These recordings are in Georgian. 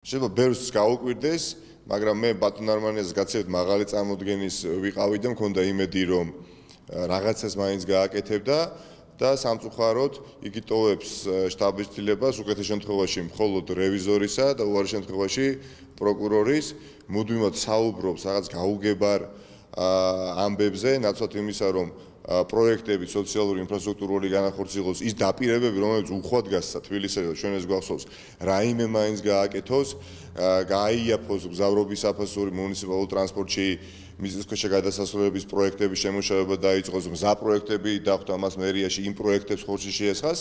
შეიძლება ბევრს გაუკვირდეს, მაგრამ მე ბატონ არმანიას გაცილებით მაღალი წარმოდგენის ვიყავი და მქონდა იმედი, რომ რაღაცას მაინც გააკეთებდა და სამწუხაროდ იგი ტოვებს შტაბის ცვლილებას უკეთეს შემთხვევაში მხოლოდ რევიზორისა და უარი შემთხვევაში პროკურორის მუდმივად საუბრობს რაღაც გაუგებარ ამბებზე, ნაცვლად იმისა, რომ პროექტები სოციალური ინფრასტრუქტურული განახორციელოს ის დაპირებები, რომელიც უხვად გასცა თბილისში, ჩვენ ეს გვახსოვს, რაიმე მაინც გააკეთოს, გააიაფოს მგზავრობის საფასური მუნიციპალურ ტრანსპორტში მიწისქვეშა გადასასვლელების პროექტების შემუშავება დაიწყოს, მზა პროექტები დახვდა მას მერიაში, იმ პროექტებს ხორცში შეესხას.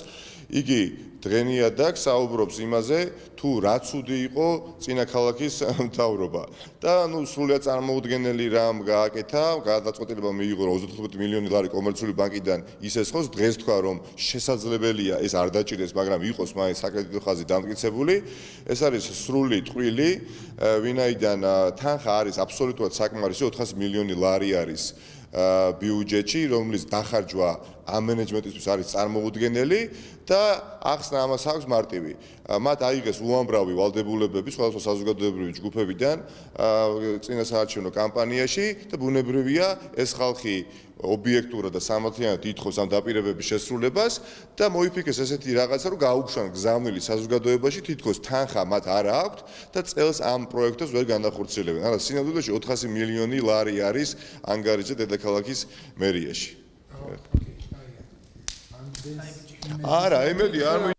იგი დღენიად საუბრობს იმაზე, თუ რა ცუდი იყო წინა ქალაქის მთავრობა. და სრულიად წარმოუდგენელი რამ გააკეთა, გადაწყვეტილება მიიღო 35 მილიონი ლარი კომერციული ბანკიდან ისესხოს, დღეს თქვა, რომ შესაძლებელია ეს არ დაჭირდეს, მაგრამ იყოს მაინც საკრედიტო ხაზი დამტკიცებული. ეს არის სრული ტყვილი, ვინაიდან თანხა არის აბსოლუტურად საკმარისი 400 მილიონი ლარი არის ბიუჯეტში, რომლის დახარჯვა ამ მენეჯმენტისთვის არის წარმოუდგენელი და ახსნა ამას აქვს მარტივი. მათ აიღეს უამრავი ვალდებულებები სხვადასხვა საზოგადოებრივი ჯგუფებიდან წინასაარჩევნო კამპანიაში და ბუნებრივია ეს ხალხი ობიექტურად და სამართლიანად ითხოვს ამ დაპირებების შესრულებას და მოიფიქრეს ესეთი რაღაცა, რომ გაუგზავნონ გზავნილი საზოგადოებაში, თითქოს თანხა მათ არ აქვთ და წელს ამ პროექტებს ვერ განახორციელებენ. არა, სინამდვილეში 400 მილიონი ლარი არის ანგარიჯზე დედაქალაქის მერიაში. არა, იმედი არ